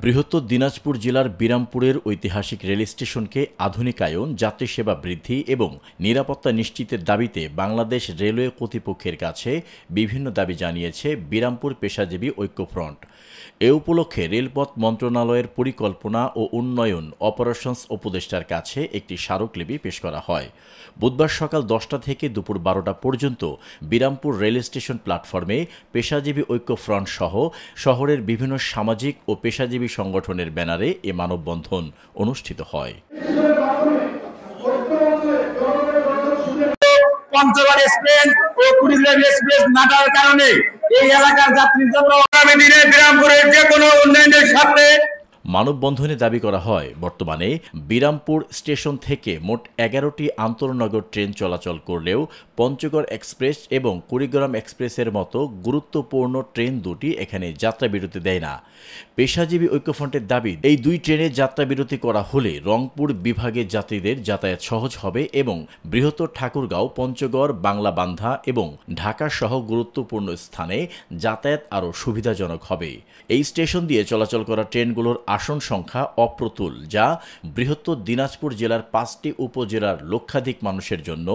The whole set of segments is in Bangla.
বৃহত্তর দিনাজপুর জেলার বিরামপুরের ঐতিহাসিক রেল স্টেশনকে আধুনিকায়ন, যাত্রী সেবা বৃদ্ধি এবং নিরাপত্তা নিশ্চিতের দাবিতে বাংলাদেশ রেলওয়ে কর্তৃপক্ষের কাছে বিভিন্ন দাবি জানিয়েছে বিরামপুর পেশাজীবী ঐক্যফ্রন্ট। এ উপলক্ষে রেলপথ মন্ত্রণালয়ের পরিকল্পনা ও উন্নয়ন অপারেশনস উপদেষ্টার কাছে একটি স্মারকলিপি পেশ করা হয়। বুধবার সকাল 10টা থেকে দুপুর 12টা পর্যন্ত বিরামপুর রেল স্টেশন প্ল্যাটফর্মে পেশাজীবী ঐক্যফ্রন্ট সহ শহরের বিভিন্ন সামাজিক ও পেশাজীবী সংগঠনের ব্যানারে এ মানববন্ধন অনুষ্ঠিত হয়। পঞ্চগড় এক্সপ্রেস ও কুড়িগ্রাম এক্সপ্রেস না থাকার কারণে এই এলাকার যাত্রীর জন্য আগামী দিনে বিরামপুরের যে কোনো উন্নয়নের সাথে মানববন্ধনে দাবি করা হয়, বর্তমানে বিরামপুর স্টেশন থেকে মোট 11টি আন্তঃনগর ট্রেন চলাচল করলেও পঞ্চগড় এক্সপ্রেস এবং কুড়িগ্রাম এক্সপ্রেসের মতো গুরুত্বপূর্ণ ট্রেন দুটি এখানে যাত্রাবিরতি দেয় না। পেশাজীবী ঐক্যফ্রন্টের দাবি, এই দুই ট্রেনের যাত্রাবিরতি করা হলে রংপুর বিভাগের যাত্রীদের যাতায়াত সহজ হবে এবং বৃহত্তর ঠাকুরগাঁও, পঞ্চগড়, বাংলাবান্ধা এবং ঢাকা সহ গুরুত্বপূর্ণ স্থানে যাতায়াত আরও সুবিধাজনক হবে। এই স্টেশন দিয়ে চলাচল করা ট্রেনগুলোর আসন সংখ্যা অপ্রতুল, যা বৃহত্তর দিনাজপুর জেলার 5টি উপজেলার লক্ষাধিক মানুষের জন্য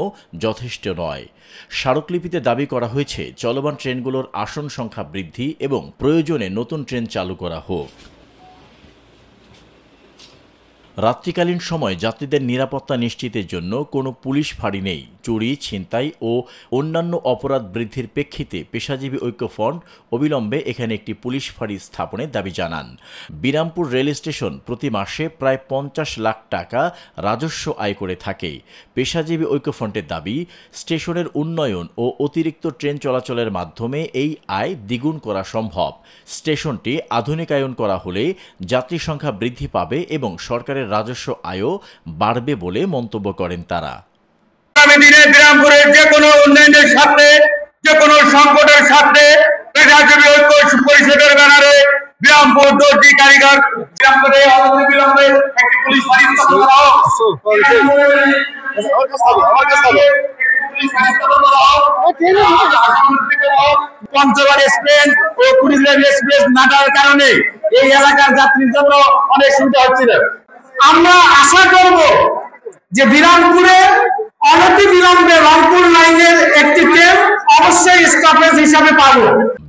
যথেষ্ট নয়। স্মারকলিপিতে দাবি করা হয়েছে, চলমান ট্রেনগুলোর আসন সংখ্যা বৃদ্ধি এবং প্রয়োজনে নতুন ট্রেন চালু করা হোক। রাত্রিকালীন সময় যাত্রীদের নিরাপত্তা নিশ্চিতের জন্য কোনো পুলিশ ফাঁড়ি নেই। চুরি, ছিনতাই ও অন্যান্য অপরাধ বৃদ্ধির প্রেক্ষিতে পেশাজীবী ঐক্যফ্রন্ট অবিলম্বে এখানে একটি পুলিশ ফাঁড়ি স্থাপনের দাবি জানান। বিরামপুর রেল স্টেশন প্রতি মাসে প্রায় 50 লাখ টাকা রাজস্ব আয় করে থাকে। পেশাজীবী ঐক্যফ্রন্টের দাবি, স্টেশনের উন্নয়ন ও অতিরিক্ত ট্রেন চলাচলের মাধ্যমে এই আয় দ্বিগুণ করা সম্ভব। স্টেশনটি আধুনিকায়ন করা হলে যাত্রী সংখ্যা বৃদ্ধি পাবে এবং সরকারের রাজস্ব আয়ও বাড়বে বলে মন্তব্য করেন তারা। আগামী দিনে বিরামপুরের যে কোনো উন্নয়নের সাথে, যে কোনো সংকটের সাথে পেশাজীবী ঐক্য পরিষদের ব্যানারে বিরামপুর দর্জি কারিগর বিরামপুরে অনতিবিলম্বে একটি পুলিশ ফাঁড়ি স্থাপন করা হোক। পঞ্চগড় এক্সপ্রেস ও কুড়িগ্রাম এক্সপ্রেস না থাকার কারণে এই এলাকার যাত্রীর জন্য অনেক সুবিধা হচ্ছিল। আমরা আশা করব যে বিরামপুরে অনতিবিলম্বে রংপুর লাইনের একটি ট্রেন অবশ্যই স্টপেজ হিসাবে পাবো।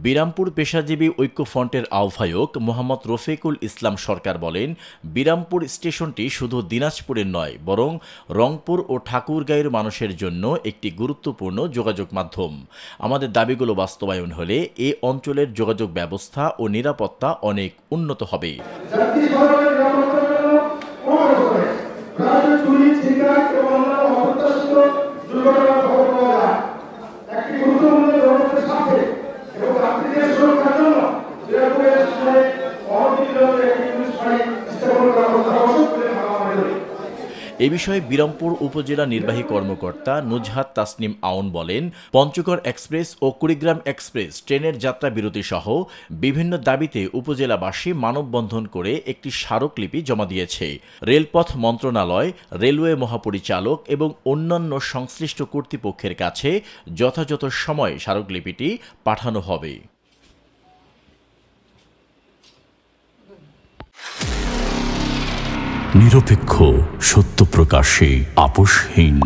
বিরামপুর পেশাজীবী ঐক্যফ্রন্টের আহ্বায়ক মোহাম্মদ রফিকুল ইসলাম সরকার বলেন, বিরামপুর স্টেশনটি শুধু দিনাজপুরের নয়, বরং রংপুর ও ঠাকুরগাঁওয়ের মানুষের জন্য একটি গুরুত্বপূর্ণ যোগাযোগ মাধ্যম। আমাদের দাবিগুলো বাস্তবায়ন হলে এ অঞ্চলের যোগাযোগ ব্যবস্থা ও নিরাপত্তা অনেক উন্নত হবে। এ বিষয়ে বিরামপুর উপজেলা নির্বাহী কর্মকর্তা নুজহাত তাসনিম আউন বলেন, পঞ্চগড় এক্সপ্রেস ও কুড়িগ্রাম এক্সপ্রেস ট্রেনের যাত্রা বিরতি সহ বিভিন্ন দাবিতে উপজেলাবাসী মানববন্ধন করে একটি স্মারকলিপি জমা দিয়েছে। রেলপথ মন্ত্রণালয়, রেলওয়ে মহাপরিচালক এবং অন্যান্য সংশ্লিষ্ট কর্তৃপক্ষের কাছে যথাযথ সময়ে স্মারকলিপিটি পাঠানো হবে। নিরপেক্ষ, সত্য প্রকাশে আপোষহীন।